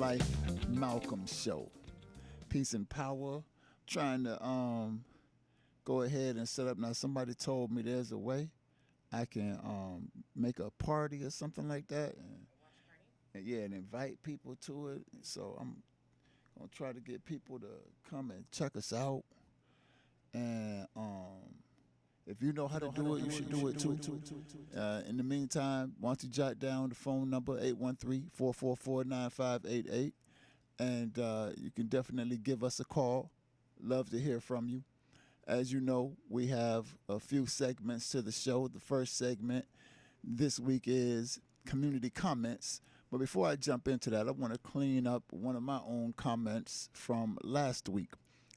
Life Malcolm Show. Peace and power. Trying to go ahead and set up. Now somebody told me there's a way I can make a party or something like that. And yeah, and invite people to it. So I'm gonna try to get people to come and check us out. And if you know how to do it, you should do it too. In the meantime, why don't you jot down the phone number 813-444-9588, and you can definitely give us a call. Love to hear from you. As you know, we have a few segments to the show. The first segment this week is community comments. But before I jump into that, I want to clean up one of my own comments from last week.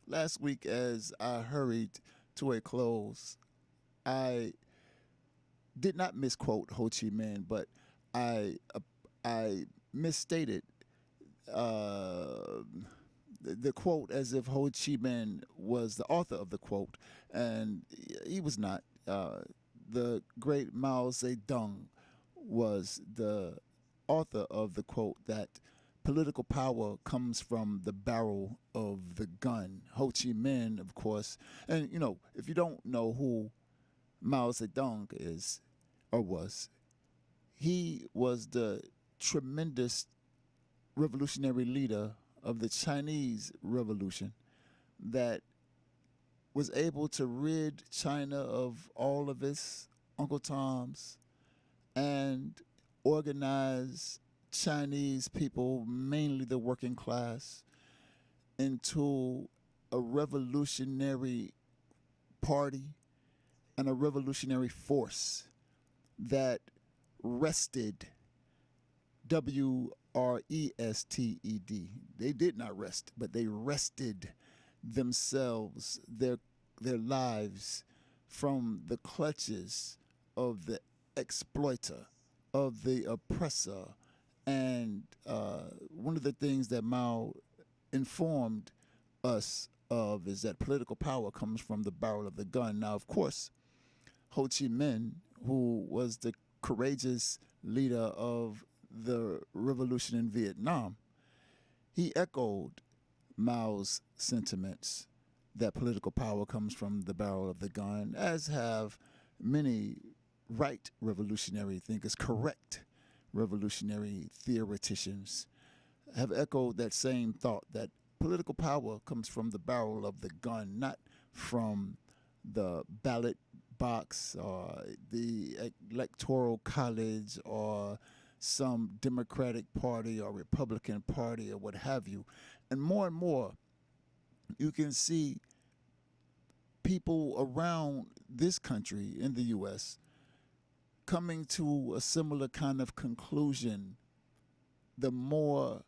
Last week, as I hurried to a close, I did not misquote Ho Chi Minh, but I misstated the quote as if Ho Chi Minh was the author of the quote, and he was not. The great Mao Zedong was the author of the quote that political power comes from the barrel of the gun. Ho Chi Minh, of course, and you know, if you don't know who Mao Zedong is or was, he was the tremendous revolutionary leader of the Chinese Revolution that was able to rid China of all of its Uncle Toms and organize Chinese people, mainly the working class, into a revolutionary party and a revolutionary force that rested, WRESTED. They did not rest, but they rested themselves, their lives from the clutches of the exploiter, of the oppressor. And one of the things that Mao informed us of is that political power comes from the barrel of the gun. Now, of course, Ho Chi Minh, who was the courageous leader of the revolution in Vietnam, he echoed Mao's sentiments that political power comes from the barrel of the gun, as have many right revolutionary thinkers, correct revolutionary theoreticians, have echoed that same thought, that political power comes from the barrel of the gun, not from the ballot box or the electoral college or some Democratic Party or Republican Party or what have you. And more, you can see people around this country in the U.S. coming to a similar kind of conclusion the more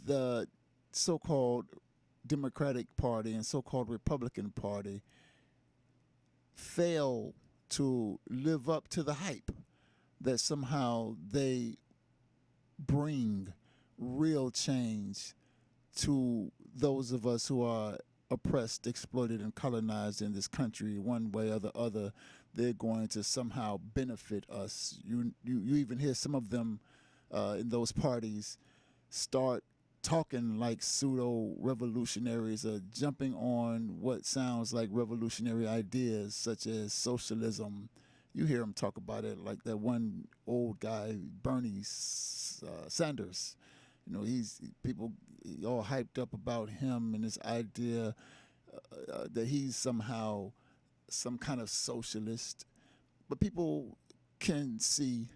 the so-called Democratic Party and so-called Republican Party fail to live up to the hype that somehow they bring real change to those of us who are oppressed, exploited, and colonized in this country one way or the other. They're going to somehow benefit us. You even hear some of them in those parties start talking like pseudo-revolutionaries or jumping on what sounds like revolutionary ideas such as socialism. You hear them talk about it like that one old guy, Bernie Sanders. You know, people all hyped up about him and this idea that he's somehow some kind of socialist. But people can see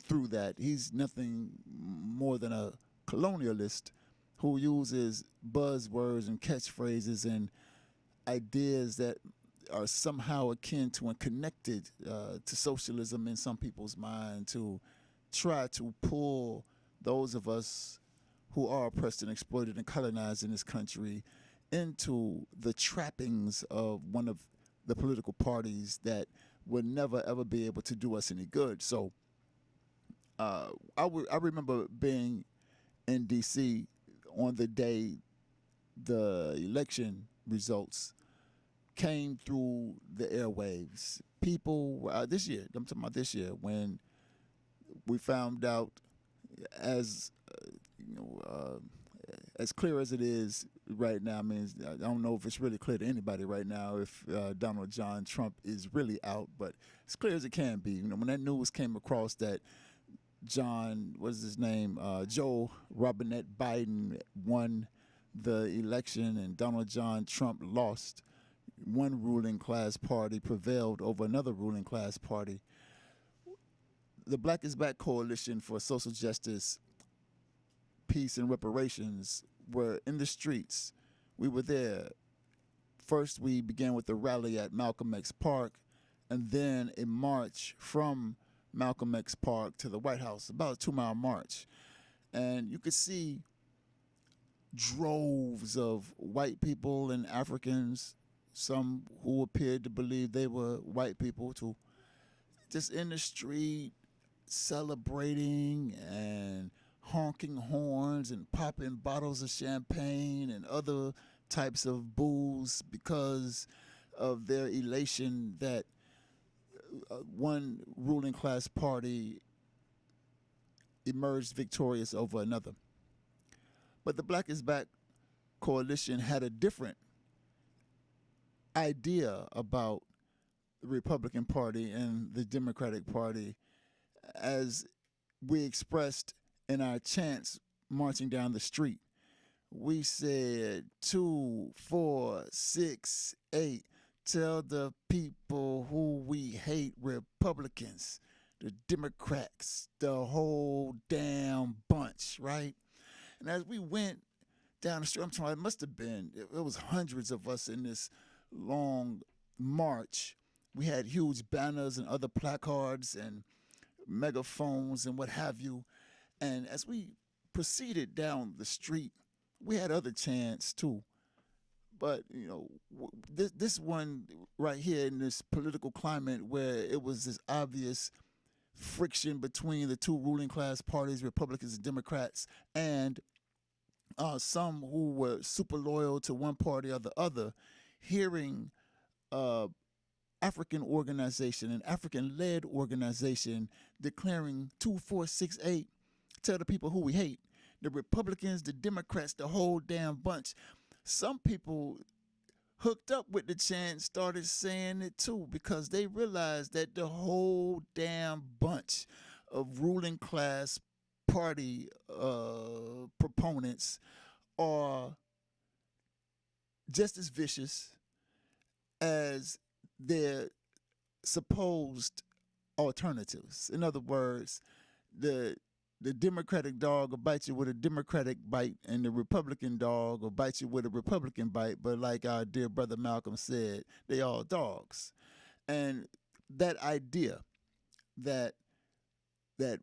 through that. He's nothing more than a colonialist who uses buzzwords and catchphrases and ideas that are somehow akin to and connected to socialism in some people's mind to try to pull those of us who are oppressed and exploited and colonized in this country into the trappings of one of the political parties that will never ever be able to do us any good. So I remember being in D.C. on the day the election results came through the airwaves. People, this year, I'm talking about this year, when we found out as you know, as clear as it is right now. I mean, I don't know if it's really clear to anybody right now if Donald John Trump is really out, but as clear as it can be. You know, when that news came across that John, what is his name, Joe Robinette Biden won the election and Donald John Trump lost, one ruling class party prevailed over another ruling class party. The Black is Back Coalition for Social Justice, Peace, and Reparations were in the streets. We were there. First, we began with a rally at Malcolm X Park, and then a march from Malcolm X Park to the White House, about a 2-mile march. And you could see droves of white people and Africans, some who appeared to believe they were white people, to just in the street celebrating and honking horns and popping bottles of champagne and other types of booze because of their elation that one ruling class party emerged victorious over another. But the Black is Back Coalition had a different idea about the Republican Party and the Democratic Party, as we expressed in our chants marching down the street. We said 2, 4, 6, 8. Tell the people who we hate, Republicans, the Democrats, the whole damn bunch, right? And as we went down the street, I'm talking, it must have been, it was hundreds of us in this long march. We had huge banners and other placards and megaphones and what have you. And as we proceeded down the street, we had other chants too. But, you know, this one right here in this political climate where it was this obvious friction between the two ruling class parties, Republicans and Democrats, and some who were super loyal to one party or the other, hearing African organization, an African-led organization declaring 2, 4, 6, 8, tell the people who we hate, the Republicans, the Democrats, the whole damn bunch. Some people hooked up with the chant started saying it too because they realized that the whole damn bunch of ruling class party proponents are just as vicious as their supposed alternatives. In other words, the Democratic dog will bite you with a Democratic bite, and the Republican dog will bite you with a Republican bite. But like our dear brother Malcolm said, they all dogs. And that idea that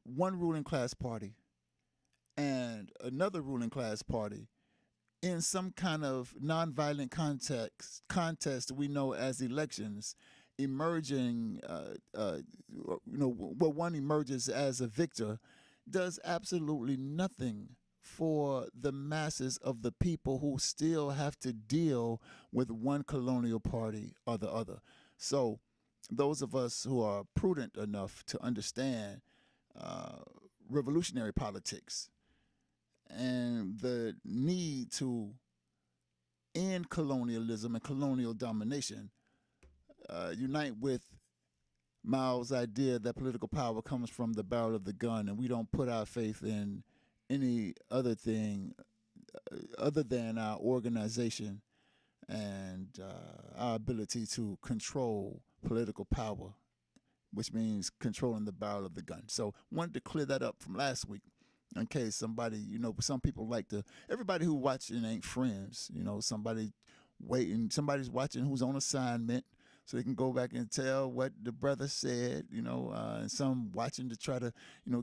one ruling class party and another ruling class party in some kind of nonviolent contest we know as elections, emerging, where one emerges as a victor, does absolutely nothing for the masses of the people who still have to deal with one colonial party or the other. So those of us who are prudent enough to understand revolutionary politics and the need to end colonialism and colonial domination, unite with Mao's idea that political power comes from the barrel of the gun, and we don't put our faith in any other thing other than our organization and our ability to control political power, which means controlling the barrel of the gun. So wanted to clear that up from last week in case somebody, some people like to, everybody who watching ain't friends, somebody's watching who's on assignment, so they can go back and tell what the brother said, and some watching to try to,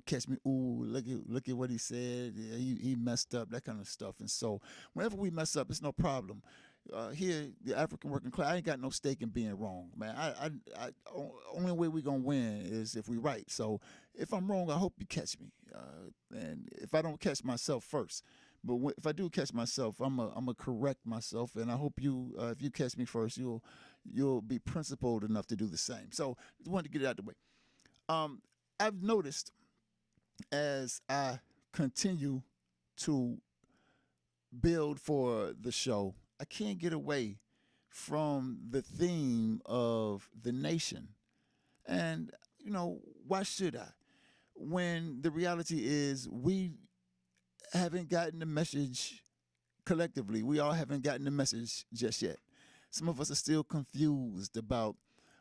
catch me. Ooh, look at what he said. Yeah, he messed up, that kind of stuff. And so whenever we mess up, it's no problem. Here, the African working class, I ain't got no stake in being wrong, man. Only way we gonna win is if we right. So if I'm wrong, I hope you catch me. And if I don't catch myself first, but if I do catch myself, I'm a correct myself, and I hope you, if you catch me first, you'll be principled enough to do the same. So just wanted to get it out of the way. I've noticed as I continue to build for the show, I can't get away from the theme of the nation. And, why should I? When the reality is we haven't gotten the message collectively. We all haven't gotten the message just yet. Some of us are still confused about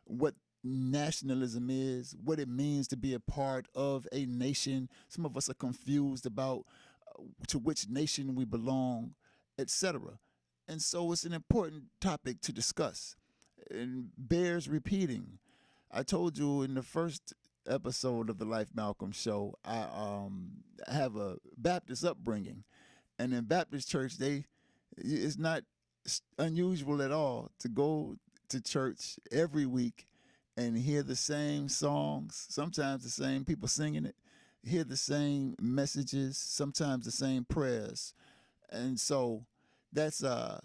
what nationalism is, what it means to be a part of a nation. Some of us are confused about to which nation we belong, etc. And so it's an important topic to discuss and bears repeating. I told you in the first episode of the Life Malcolm show, I have a Baptist upbringing. And in Baptist church, it's not unusual at all to go to church every week and hear the same songs, sometimes the same people singing it, hear the same messages, sometimes the same prayers. And so that's part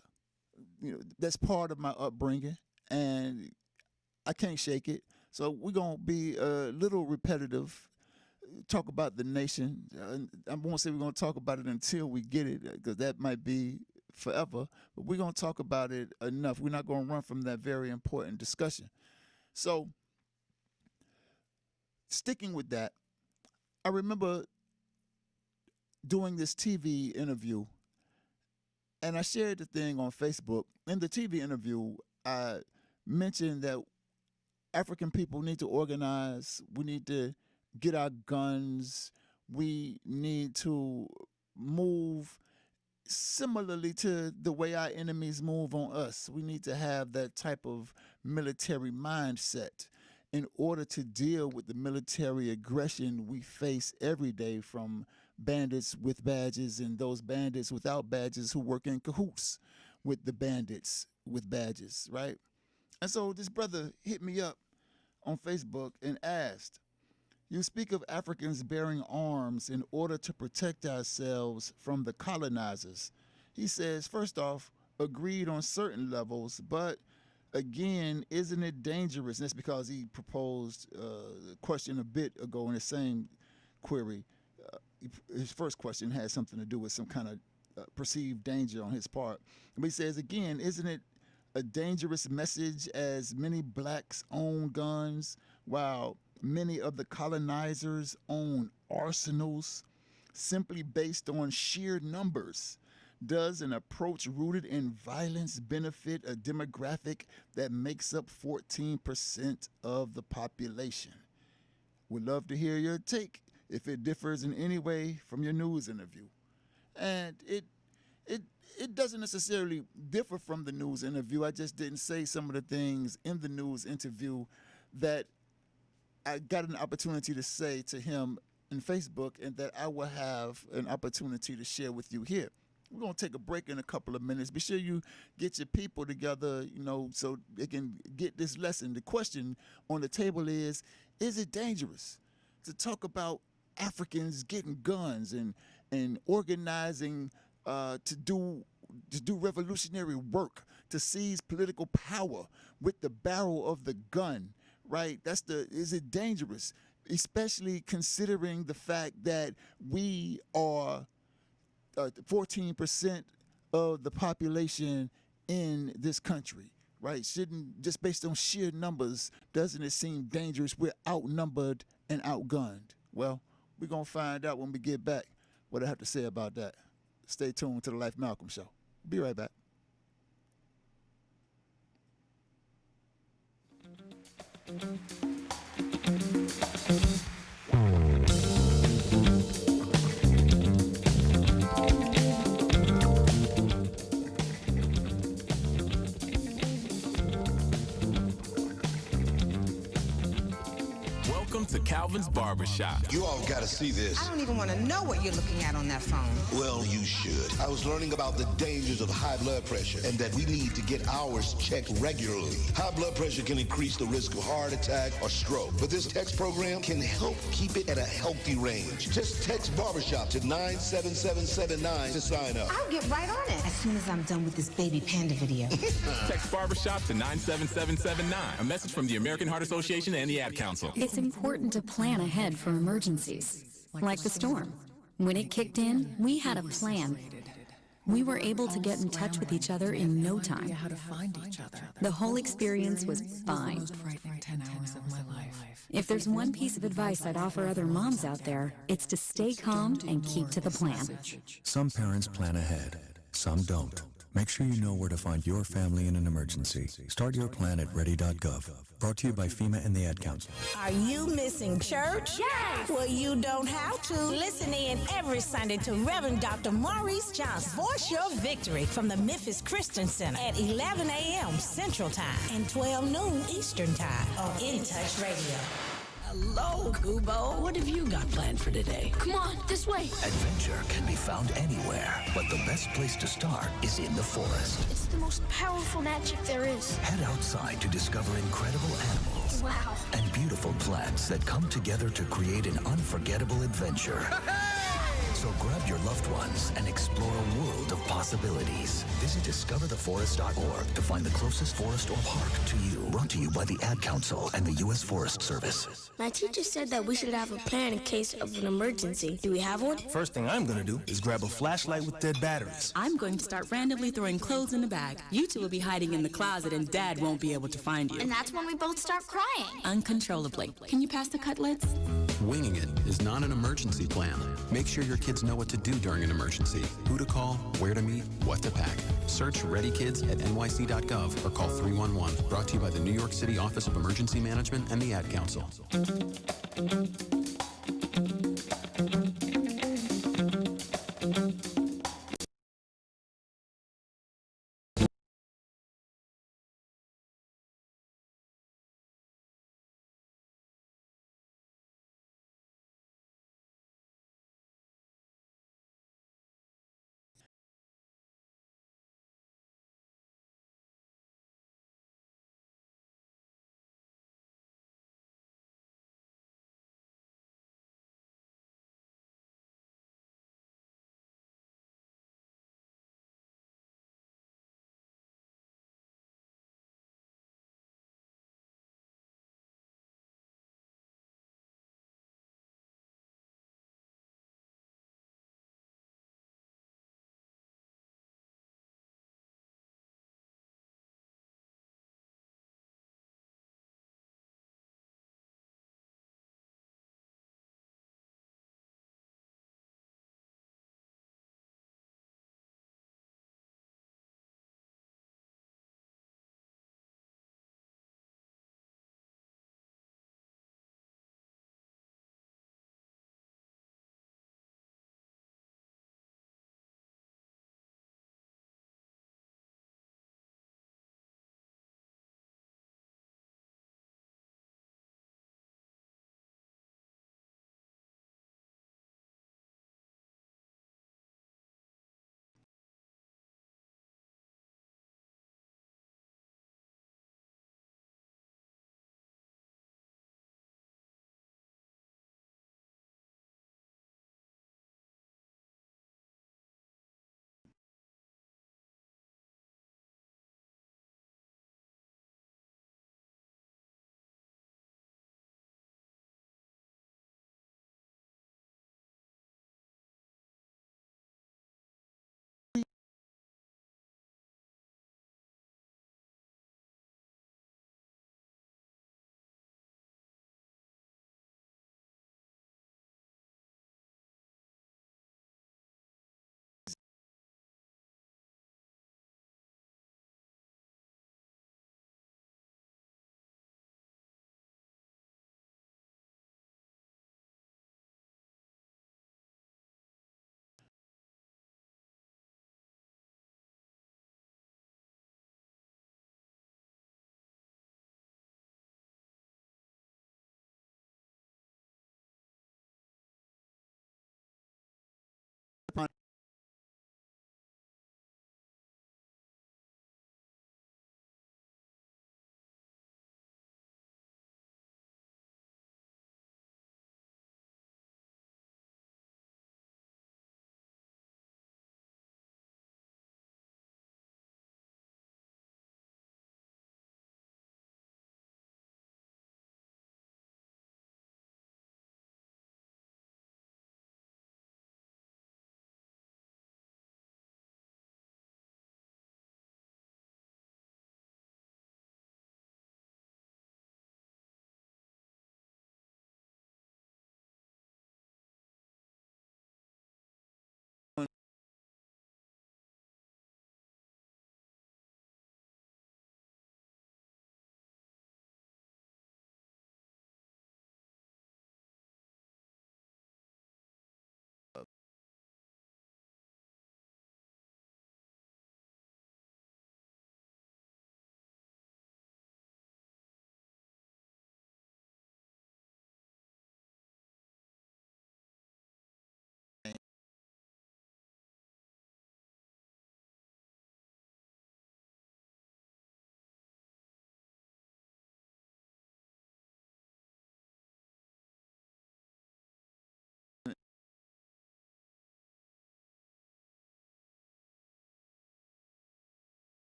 of my upbringing, and I can't shake it. So we're going to be a little repetitive, talk about the nation. I won't say we're going to talk about it until we get it, because that might be forever, but we're going to talk about it enough. We're not going to run from that very important discussion. So sticking with that, I remember doing this TV interview, and I shared the thing on Facebook. In the TV interview, I mentioned that African people need to organize. We need to get our guns. We need to move similarly to the way our enemies move on us. We need to have that type of military mindset in order to deal with the military aggression we face every day from bandits with badges and those bandits without badges who work in cahoots with the bandits with badges, right? And so this brother hit me up on Facebook and asked, "You speak of Africans bearing arms in order to protect ourselves from the colonizers." He says, first off, agreed on certain levels, but again, isn't it dangerous? And that's because he proposed a question a bit ago in the same query. His first question had something to do with some kind of perceived danger on his part. But he says, again, isn't it a dangerous message as many blacks own guns while many of the colonizers own arsenals simply based on sheer numbers? Does an approach rooted in violence benefit a demographic that makes up 14% of the population? Would love to hear your take if it differs in any way from your news interview. And it doesn't necessarily differ from the news interview. I just didn't say some of the things in the news interview that I got an opportunity to say to him in Facebook and that I will have an opportunity to share with you here. We're going to take a break in a couple of minutes. Be sure you get your people together, so they can get this lesson. The question on the table is it dangerous to talk about Africans getting guns and organizing to do revolutionary work, to seize political power with the barrel of the gun, right? Is it dangerous? Especially considering the fact that we are 14% of the population in this country, right? Shouldn't, just based on sheer numbers, doesn't it seem dangerous? We're outnumbered and outgunned. Well, we're going to find out when we get back what I have to say about that. Stay tuned to the Life Malcolm Show. Be right back. Welcome to Calvin's Barbershop. You all got to see this. I don't even want to know what you're looking at on that phone. Well, you should. I was learning about the dangers of high blood pressure and that we need to get ours checked regularly. High blood pressure can increase the risk of heart attack or stroke, but this text program can help keep it at a healthy range. Just text Barbershop to 97779 to sign up. I'll get right on it as soon as I'm done with this baby panda video. Text Barbershop to 97779. A message from the American Heart Association and the Ad Council. It's important to plan ahead for emergencies, like the storm. When it kicked in, we had a plan. We were able to get in touch with each other in no time. How to find each other. The whole experience was fine. Frightening 10 hours of my life. If there's one piece of advice I'd offer other moms out there, it's to stay calm and keep to the plan. Some parents plan ahead, some don't. Make sure you know where to find your family in an emergency. Start your plan at ready.gov. Brought to you by FEMA and the Ad Council. Are you missing church? Yes! Well, you don't have to. Listen in every Sunday to Reverend Dr. Maurice Johnson. Voice your victory from the Memphis Christian Center at 11 a.m. Central Time and 12 noon Eastern Time on In Touch Radio. Hello, Kubo. What have you got planned for today? Come on, this way. Adventure can be found anywhere, but the best place to start is in the forest. It's the most powerful magic there is. Head outside to discover incredible animals. Wow. And beautiful plants that come together to create an unforgettable adventure. So grab your loved ones and explore a world of possibilities. Visit discovertheforest.org to find the closest forest or park to you. Brought to you by the Ad Council and the U.S. Forest Service. My teacher said that we should have a plan in case of an emergency. Do we have one? First thing I'm gonna do is grab a flashlight with dead batteries. I'm going to start randomly throwing clothes in the bag. You two will be hiding in the closet and Dad won't be able to find you. And that's when we both start crying. Uncontrollably. Can you pass the cutlets? Winging it is not an emergency plan. Make sure your kids know what to do during an emergency, who to call, where to meet, what to pack. Search Ready Kids at nyc.gov or call 311. Brought to you by the New York City Office of Emergency Management and the Ad Council.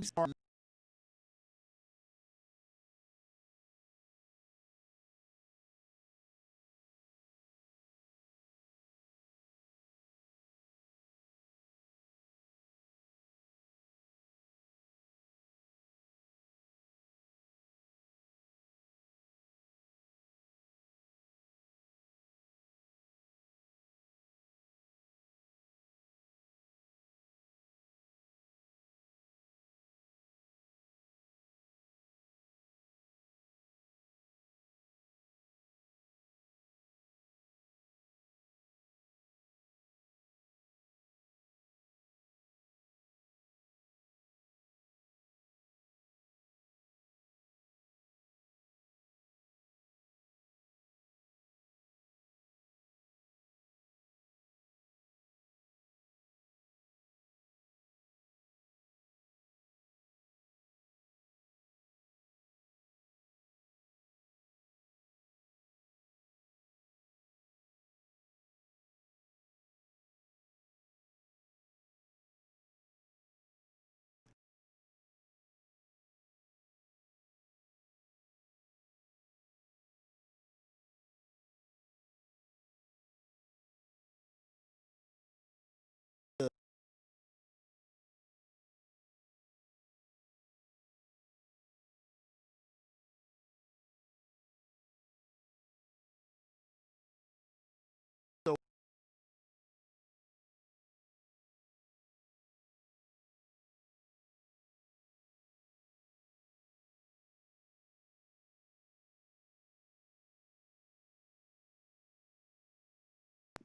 many stars?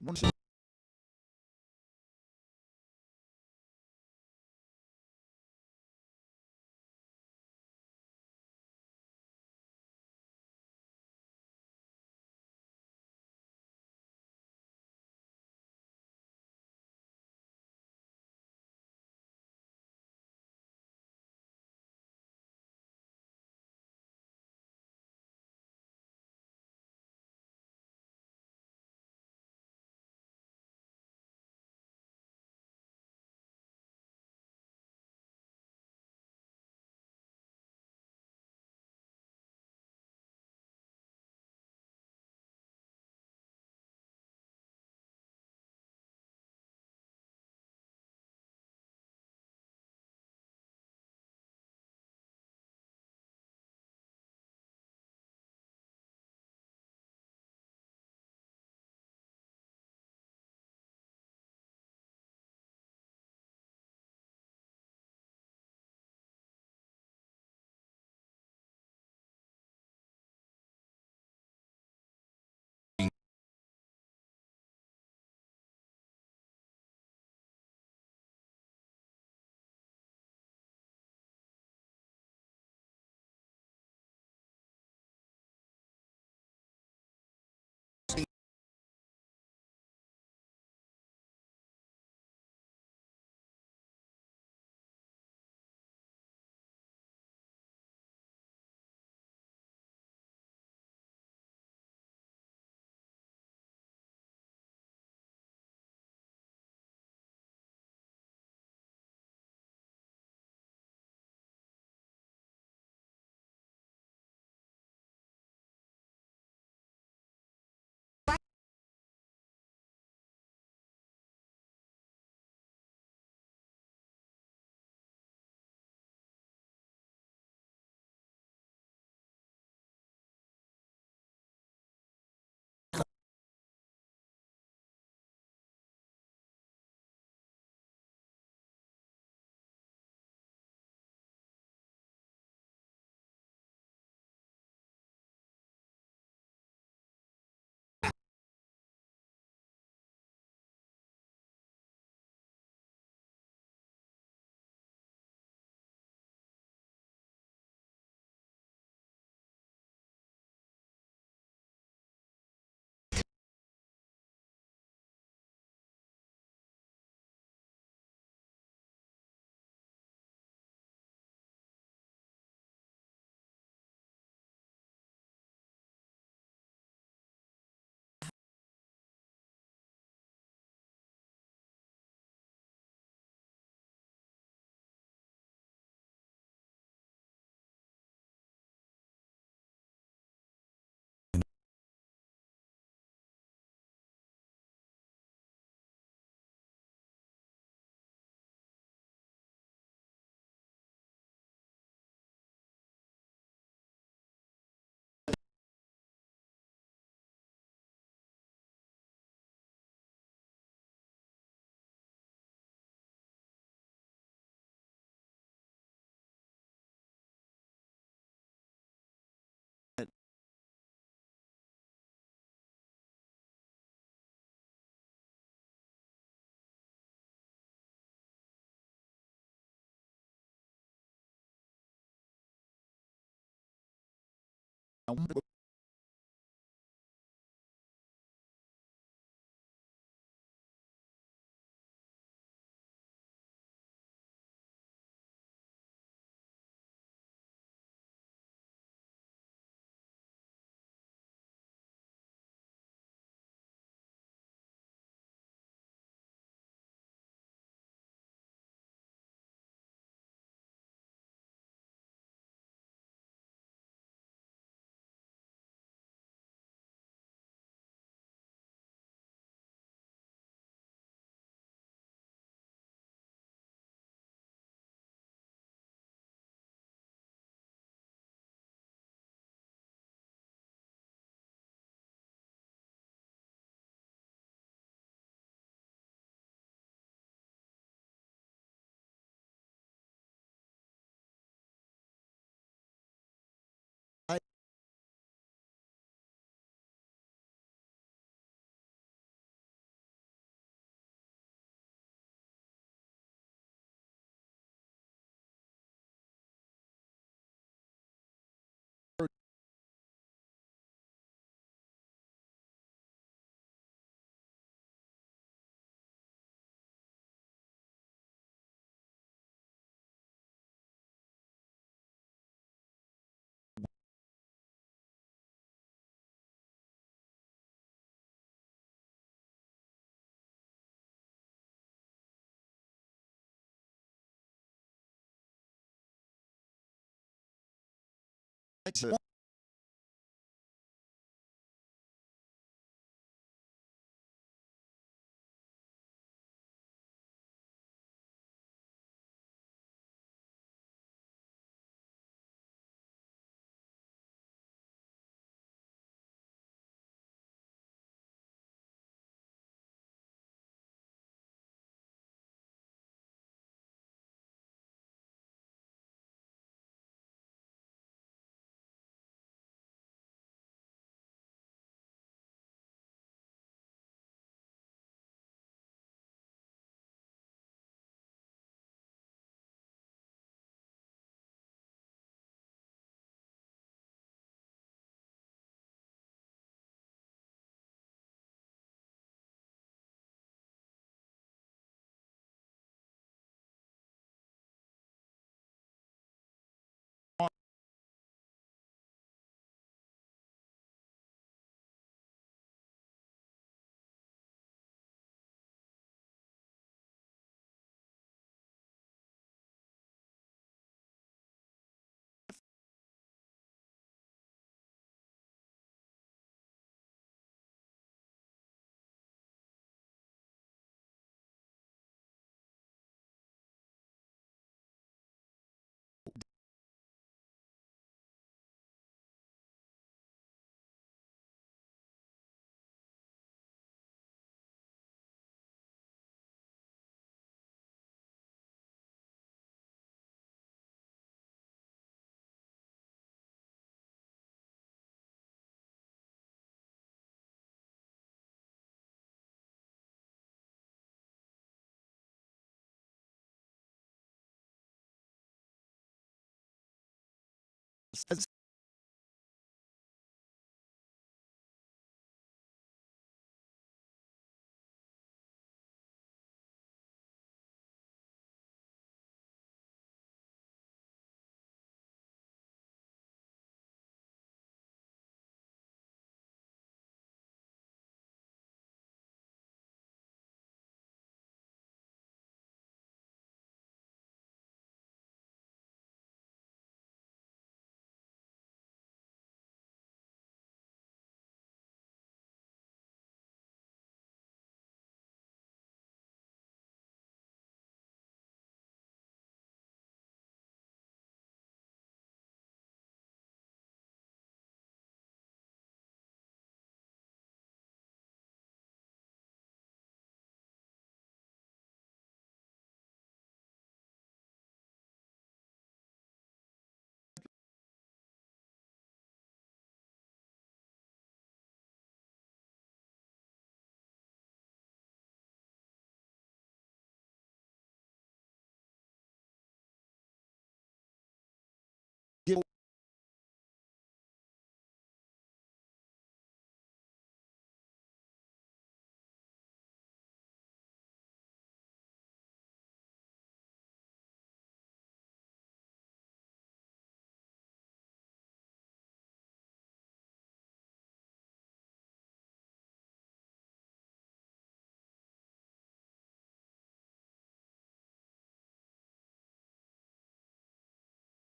One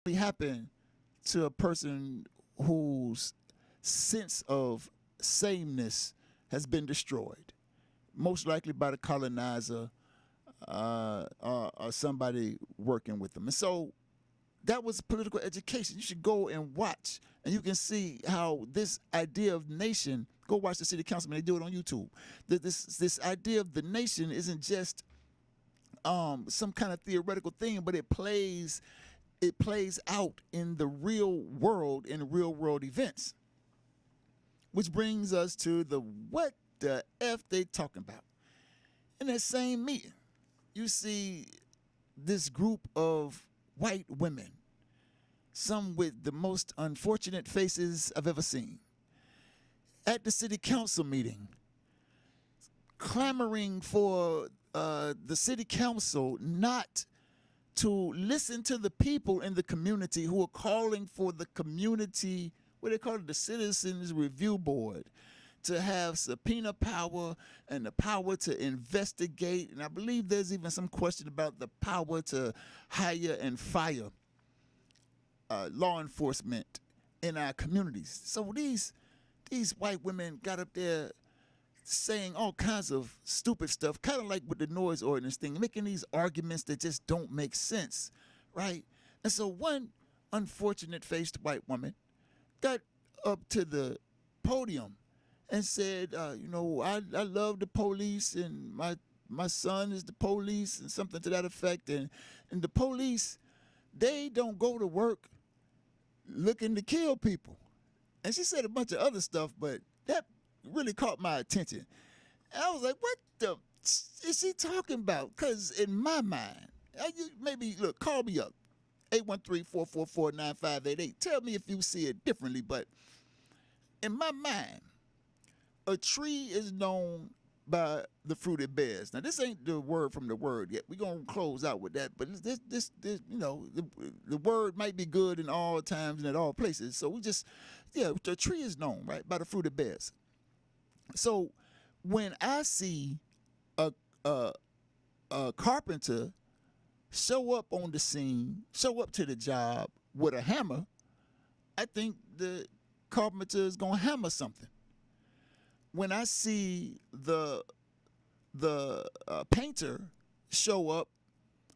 likely happen to a person whose sense of sameness has been destroyed, most likely by the colonizer or somebody working with them. And so that was political education. You should go and watch, and you can see how this idea of nation, go watch the city councilman, they do it on YouTube. This idea of the nation isn't just some kind of theoretical thing, but it plays out in the real world, in real world events. Which brings us to the what the F they talking about. In that same meeting, you see this group of white women, some with the most unfortunate faces I've ever seen, at the city council meeting, clamoring for the city council not to listen to the people in the community who are calling for the community, what they call it, the Citizens Review Board, to have subpoena power and the power to investigate. And I believe there's even some question about the power to hire and fire law enforcement in our communities. So these white women got up there saying all kinds of stupid stuff, kind of like with the noise ordinance thing, making these arguments that just don't make sense, right? And so one unfortunate-faced white woman got up to the podium and said, I love the police, and my son is the police, and something to that effect. And the police, they don't go to work looking to kill people. And she said a bunch of other stuff, but that really caught my attention. And I was like, what the is she talking about? Because in my mind, call me up, 813-444-9588. Tell me if you see it differently, but in my mind, a tree is known by the fruit it bears. Now, this ain't the word from the word yet. We're going to close out with that. But this the word might be good in all times and at all places. So the tree is known, right, by the fruit it bears. So when I see a carpenter show up on the scene, show up to the job with a hammer, I think the carpenter is going to hammer something. When I see the painter show up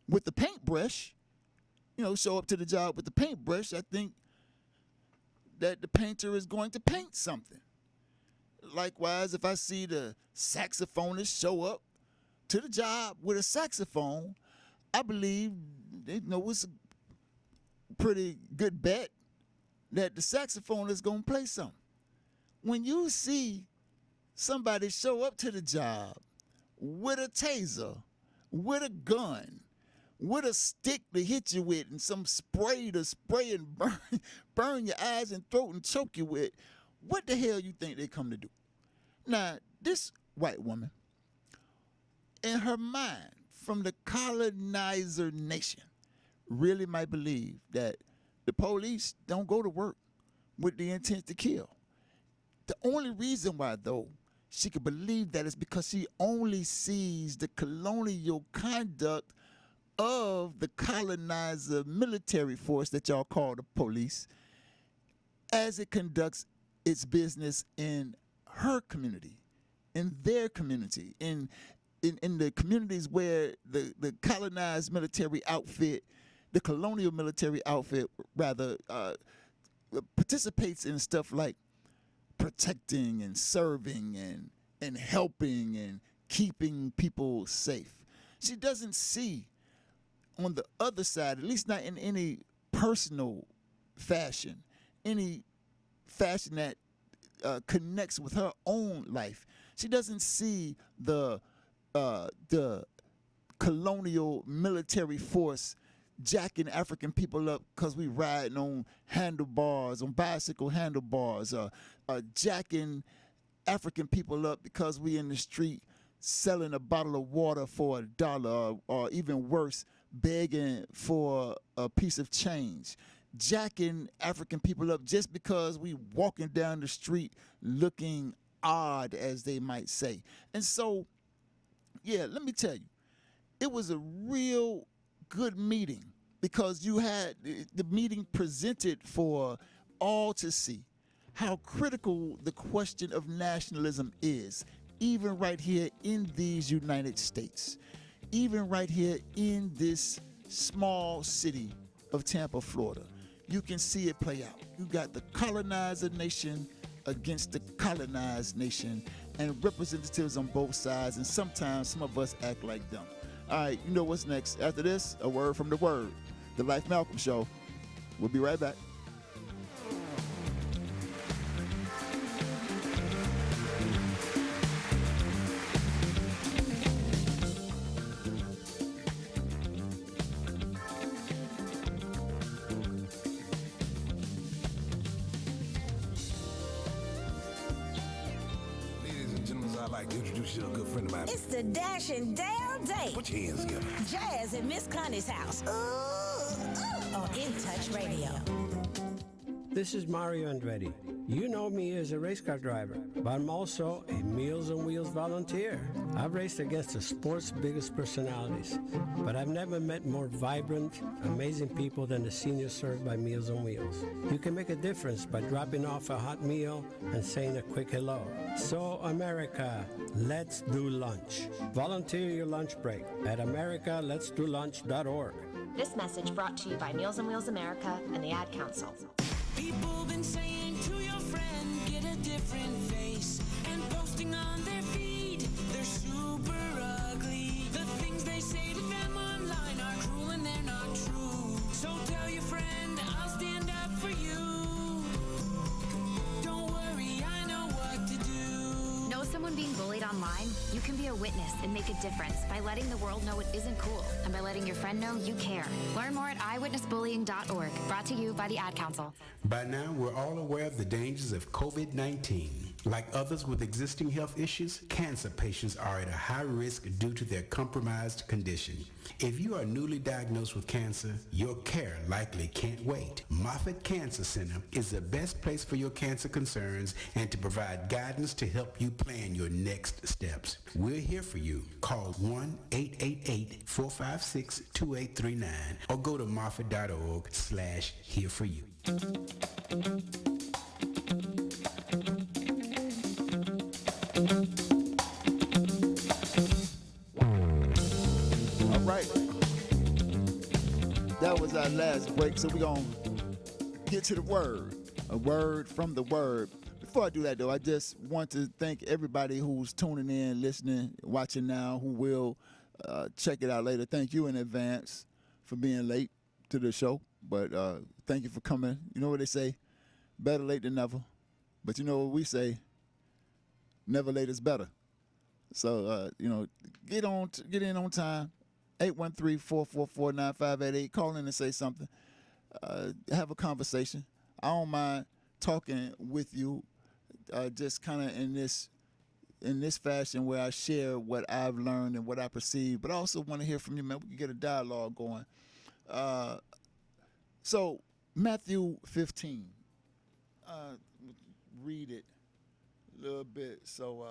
with the paintbrush, show up to the job with the paintbrush, I think that the painter is going to paint something. Likewise, if I see the saxophonist show up to the job with a saxophone, I believe it's a pretty good bet that the saxophone is going to play something. When you see somebody show up to the job with a taser, with a gun, with a stick to hit you with, and some spray to spray and burn your eyes and throat and choke you with, what the hell you think they come to do? Now, this white woman, in her mind, from the colonizer nation, really might believe that the police don't go to work with the intent to kill. The only reason why, though, she could believe that is because she only sees the colonial conduct of the colonizer military force that y'all call the police as it conducts its business in her community, in their community, in the communities where the colonized military outfit, the colonial military outfit, rather, participates in stuff like protecting and serving and helping and keeping people safe. She doesn't see on the other side, at least not in any personal fashion, any fashion that connects with her own life. She doesn't see the colonial military force jacking African people up because we riding on handlebars, on bicycle handlebars, jacking African people up because we in the street selling a bottle of water for $1, or even worse, begging for a piece of change. Jacking African people up just because we walking down the street looking odd, as they might say. And so, yeah, let me tell you, it was a real good meeting because you had the meeting presented for all to see how critical the question of nationalism is, even right here in these United States, even right here in this small city of Tampa, Florida. You can see it play out. You got the colonizer nation against the colonized nation, and representatives on both sides, and sometimes some of us act like them. All right, you know what's next. After this, a word from the Word, the Life Malcolm Show. We'll be right back. I'd like to introduce you to a good friend of mine. It's the Dash and Dale Day. Put your hands together. Jazz at Miss Connie's house. Ooh, on In Touch Radio. This is Mario Andretti. You know me as a race car driver, but I'm also a Meals on Wheels volunteer. I've raced against the sport's biggest personalities, but I've never met more vibrant, amazing people than the seniors served by Meals on Wheels. You can make a difference by dropping off a hot meal and saying a quick hello. So, America, let's do lunch. Volunteer your lunch break at americaletsdolunch.org. This message brought to you by Meals on Wheels America and the Ad Council. People been saying to your friend, get a different face, and posting on their feed, they're super ugly. The things they say to them online are cruel and they're not true. So tell your friend, I'll stand up for you. Don't worry, I know what to do. Know someone being bullied online? You can be a witness and make a difference by letting the world know it isn't cool and by letting your friend know you care. Learn more at eyewitnessbullying.org. Brought to you by the Ad Council. By now, we're all aware of the dangers of COVID-19. Like others with existing health issues, cancer patients are at a high risk due to their compromised condition. If you are newly diagnosed with cancer, your care likely can't wait. Moffitt Cancer Center is the best place for your cancer concerns and to provide guidance to help you plan your next steps. We're here for you. Call 1-888-456-2839 or go to moffitt.org/here-for-you. All right. That was our last break, so we're going to get to the word. A word from the Word. Before I do that, though, I just want to thank everybody who's tuning in, listening, watching now, who will check it out later. Thank you in advance for being late to the show, but thank you for coming. You know what they say? Better late than never. But you know what we say? Never late is better. So, get in on time. 813-444-9588. Call in and say something. Have a conversation. I don't mind talking with you, just kind of in this fashion where I share what I've learned and what I perceive. But I also want to hear from you, man. We can get a dialogue going. So Matthew 15. Read it a little bit. So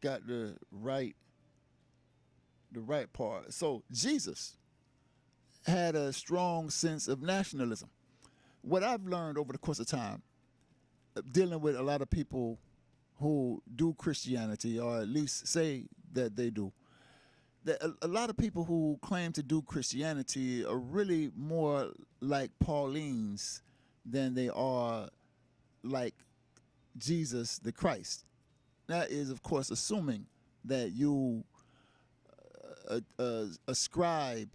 got the right part. So Jesus had a strong sense of nationalism. What I've learned over the course of time, dealing with a lot of people who do Christianity, or at least say that they do, that a lot of people who claim to do Christianity are really more like Paulines than they are like Jesus the Christ. That is, of course, assuming that you ascribe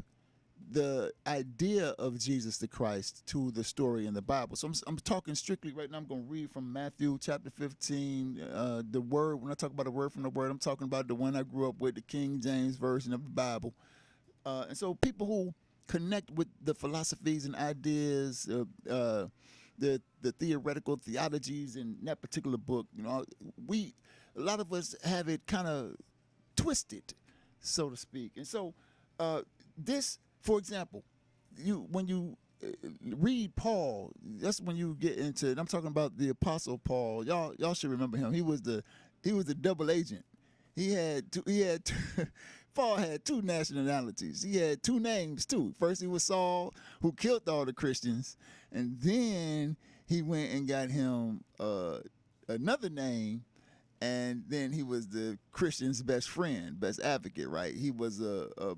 the idea of Jesus the Christ to the story in the Bible. So I'm talking strictly right now. I'm going to read from Matthew chapter 15. The word, when I talk about a word from the Word, I'm talking about the one I grew up with, the King James Version of the Bible. And so people who connect with the philosophies and ideas, the theoretical theologies in that particular book, a lot of us have it kind of twisted, so to speak. And so this, for example, when you read Paul, that's when you get into it. I'm talking about the Apostle Paul. Y'all should remember him. He was the double agent. He had Paul had two nationalities. He had two names too. First he was Saul, who killed all the Christians, and then he went and got him another name, and then he was the Christian's best friend, best advocate, right? He was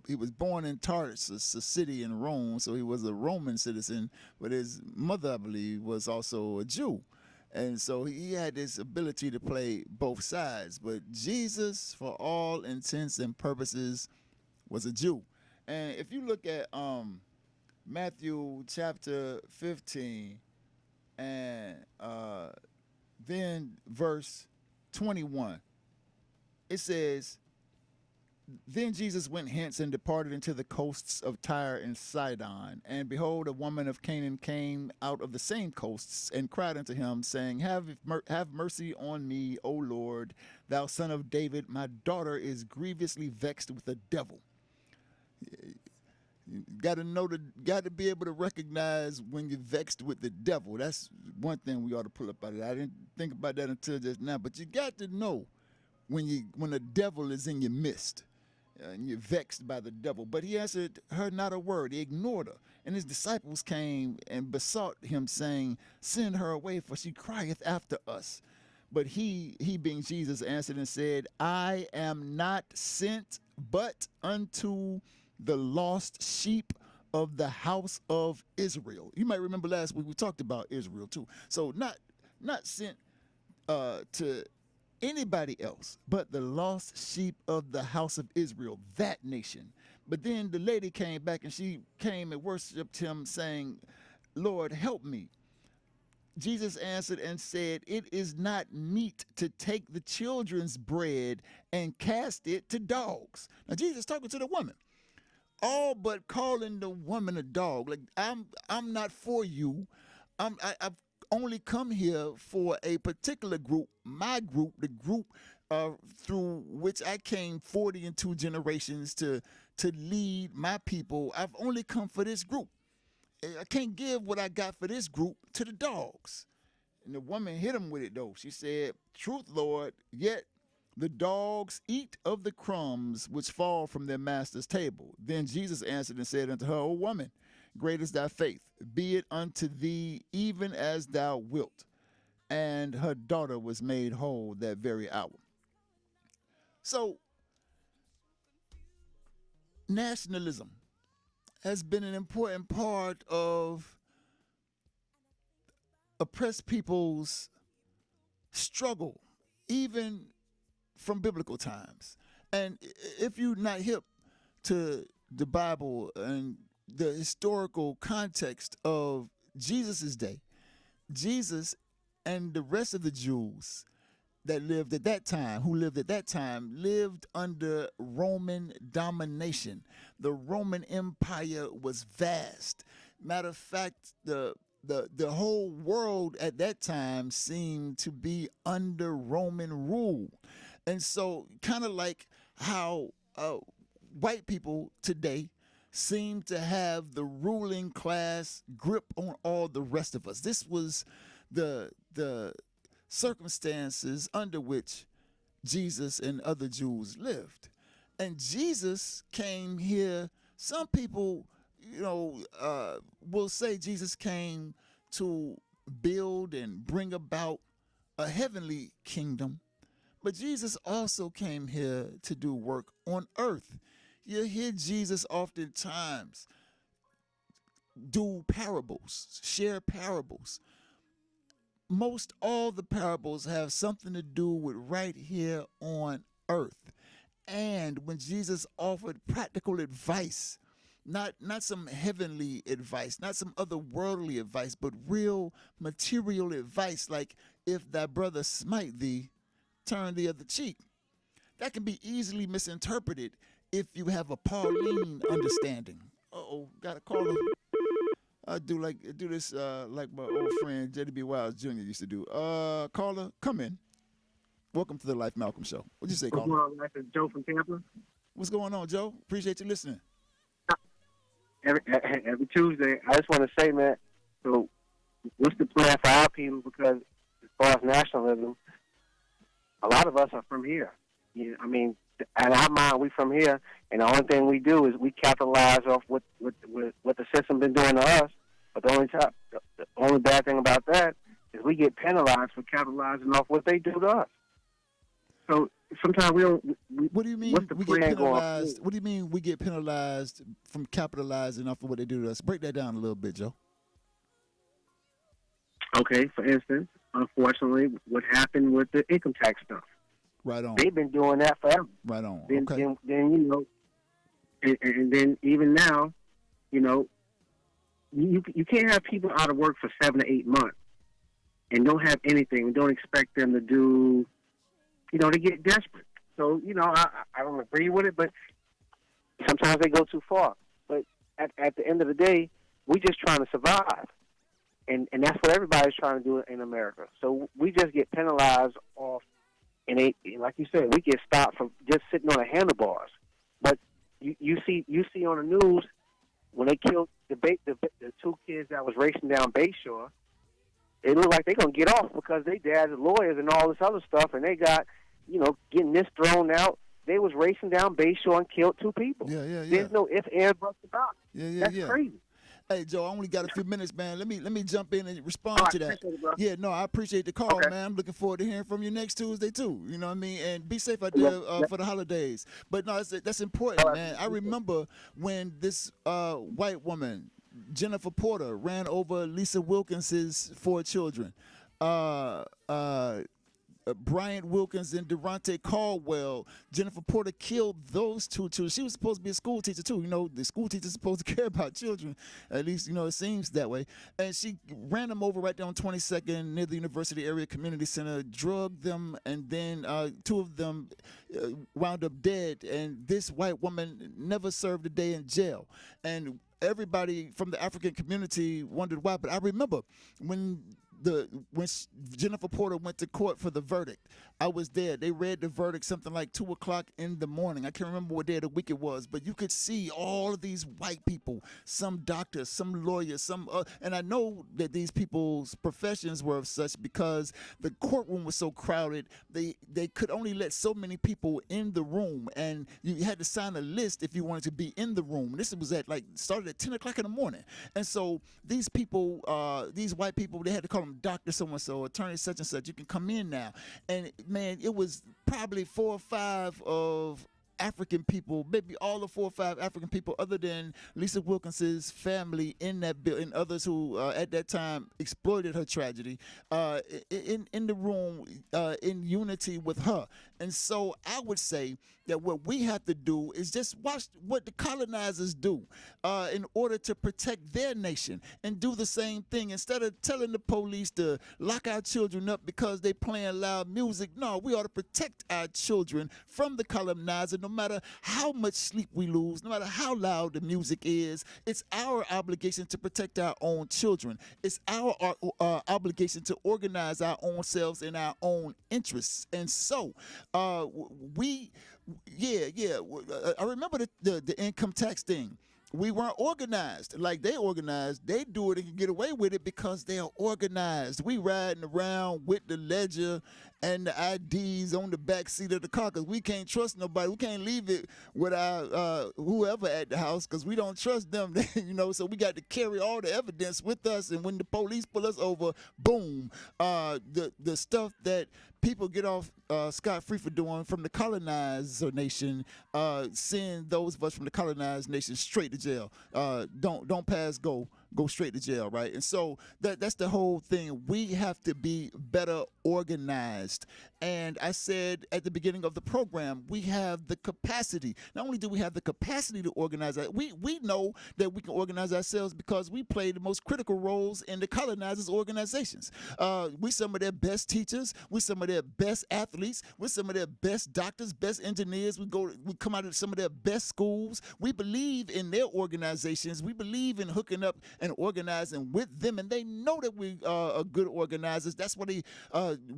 he was born in Tarsus, a city in Rome, so he was a Roman citizen, but his mother, I believe, was also a Jew. And so he had this ability to play both sides. But Jesus, for all intents and purposes, was a Jew. And if you look at Matthew chapter 15 and then verse 21, it says, "Then Jesus went hence and departed into the coasts of Tyre and Sidon. And behold, a woman of Canaan came out of the same coasts and cried unto him, saying, Have mercy on me, O Lord, thou son of David. My daughter is grievously vexed with the devil." You got to be able to recognize when you're vexed with the devil. That's one thing we ought to pull up out of that. I didn't think about that until just now, but you got to know when the devil is in your midst. And you're vexed by the devil. But he answered her not a word. He ignored her. And his disciples came and besought him, saying, Send her away, for she crieth after us. But he being Jesus, answered and said, I am not sent but unto the lost sheep of the house of Israel. You might remember last week we talked about Israel too. So not sent to anybody else but the lost sheep of the house of Israel, that nation. But then the lady came back and she came and worshiped him, saying, Lord, help me. Jesus answered and said, It is not meet to take the children's bread and cast it to dogs. Now Jesus talking to the woman, all but calling the woman a dog. Like, I'm not for you. I've only come here for a particular group, my group, the group through which I came 42 generations to lead my people. I've only come for this group. I can't give what I got for this group to the dogs. And the woman hit him with it, though. She said, Truth, Lord, yet the dogs eat of the crumbs which fall from their master's table. Then Jesus answered and said unto her, O woman, great is thy faith. Be it unto thee even as thou wilt. And her daughter was made whole that very hour. So, nationalism has been an important part of oppressed people's struggle, even from biblical times. And if you're not hip to the Bible and the historical context of Jesus' day, Jesus and the rest of the Jews that lived at that time, lived under Roman domination. The Roman Empire was vast. Matter of fact, the whole world at that time seemed to be under Roman rule. And so kind of like how white people today seem to have the ruling class grip on all the rest of us. This was the circumstances under which Jesus and other Jews lived. And Jesus came here. Some people, will say Jesus came to build and bring about a heavenly kingdom. But Jesus also came here to do work on earth. You hear Jesus oftentimes do parables, share parables. Most all the parables have something to do with right here on earth. And when Jesus offered practical advice, not some heavenly advice, not some otherworldly advice, but real material advice, like if thy brother smite thee, turn the other cheek. That can be easily misinterpreted if you have a Pauline understanding. Got a caller. I do this like my old friend J.D.B. Wiles Jr. used to do. Caller, come in. Welcome to the Life Malcolm Show. What'd you say, caller? What's going on, This is Joe from Tampa. What's going on, Joe? Appreciate you listening. Every Tuesday, I just want to say, man, so what's the plan for our people? Because as far as nationalism, a lot of us are from here. I mean, in our mind, we from here, and the only thing we do is we capitalize off what the system been doing to us. But the only bad thing about that is we get penalized for capitalizing off what they do to us. So sometimes we don't. What do you mean we get penalized? What do you mean we get penalized from capitalizing off of what they do to us? Break that down a little bit, Joe. Okay, for instance, unfortunately, what happened with the income tax stuff? Right on. They've been doing that forever. Right on. Then, Okay. then you know, and then even now, you know, you can't have people out of work for 7 to 8 months and don't have anything and don't expect them to do, you know, they get desperate. So, you know, I don't agree with it, but sometimes they go too far. But at the end of the day, we're just trying to survive. And that's what everybody's trying to do in America. So we just get penalized off, and like you said, we get stopped from just sitting on the handlebars. But you see on the news when they killed the two kids that was racing down Bayshore, it looked like they're going to get off because they dads are lawyers and all this other stuff, and they got, you know, getting this thrown out. They was racing down Bayshore and killed 2 people. Yeah. There's no ifs, ands, buts about it. Yeah. That's crazy. Hey, Joe, I only got a few minutes, man. Let me jump in and respond to that. Yeah, no, I appreciate the call, man. I'm looking forward to hearing from you next Tuesday, too. You know what I mean? And be safe out there for the holidays. But, no, that's important, man. I remember when this white woman, Jennifer Porter, ran over Lisa Wilkins's 4 children. Bryant Wilkins and Durante Caldwell. Jennifer Porter killed those 2 children. She was supposed to be a school teacher too. You know, the school teacher's supposed to care about children. At least, you know, it seems that way. And she ran them over right there on 22nd near the University Area Community Center, drugged them, and then 2 of them wound up dead. And this white woman never served a day in jail. And everybody from the African community wondered why. But I remember when Jennifer Porter went to court for the verdict, I was there. They read the verdict something like 2 o'clock in the morning. I can't remember what day of the week it was, but you could see all of these white people, some doctors, some lawyers, some, and I know that these people's professions were of such because the courtroom was so crowded. They could only let so many people in the room, and you had to sign a list if you wanted to be in the room. This was started at 10 o'clock in the morning, and so these people, these white people, they had to call them Dr. so-and-so, attorney such and such. You can come in now. And, man, it was probably 4 or 5 of African people, maybe all the 4 or 5 African people other than Lisa Wilkins's family in that building, others who at that time exploited her tragedy, in the room in unity with her. And so I would say that what we have to do is just watch what the colonizers do in order to protect their nation and do the same thing. Instead of telling the police to lock our children up because they playing loud music, no, we ought to protect our children from the colonizer no matter how much sleep we lose, no matter how loud the music is. It's our obligation to protect our own children. It's our obligation to organize our own selves in our own interests. And so I remember the income tax thing. We weren't organized like they organized. They do it and can get away with it because they are organized. We riding around with the ledger and the IDs on the back seat of the car because we can't trust nobody. We can't leave it with our whoever at the house because we don't trust them. You know, so we got to carry all the evidence with us. And when the police pull us over, boom, the stuff that people get off scot-free for doing from the colonizer nation, send those of us from the colonized nation straight to jail. Don't pass go straight to jail, right? And so that's the whole thing. We have to be better organized. And I said at the beginning of the program, we have the capacity. Not only do we have the capacity to organize, we know that we can organize ourselves because we play the most critical roles in the colonizers' organizations. We some of their best teachers. We some of their best athletes. We're some of their best doctors, best engineers. We come out of some of their best schools. We believe in their organizations. We believe in hooking up and organizing with them, and they know that we are good organizers. That's why they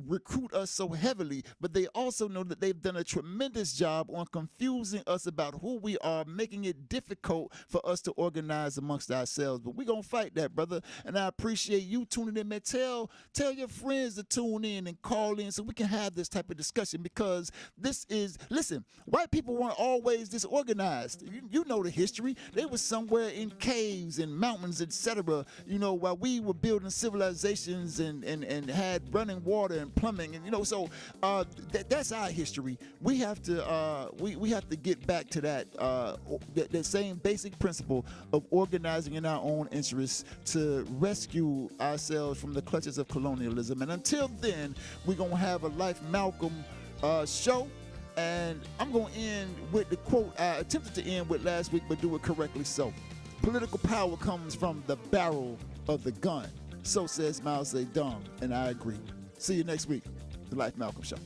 recruit us so heavily, but they also know that they've done a tremendous job on confusing us about who we are, making it difficult for us to organize amongst ourselves. But we're going to fight that, brother, and I appreciate you tuning in, man. Tell your friends to tune in and call in so we can have this type of discussion, because this is, listen, white people weren't always disorganized. You know the history. They were somewhere in caves and mountains, etc., while we were building civilizations and had running water and plumbing, and so that's our history. We have to we have to get back to that same basic principle of organizing in our own interests to rescue ourselves from the clutches of colonialism. And until then, we're gonna have a Life Malcolm show. And I'm going to end with the quote I attempted to end with last week, but do it correctly so. Political power comes from the barrel of the gun. So says Mao Zedong, and I agree. See you next week, the Life Malcolm Show.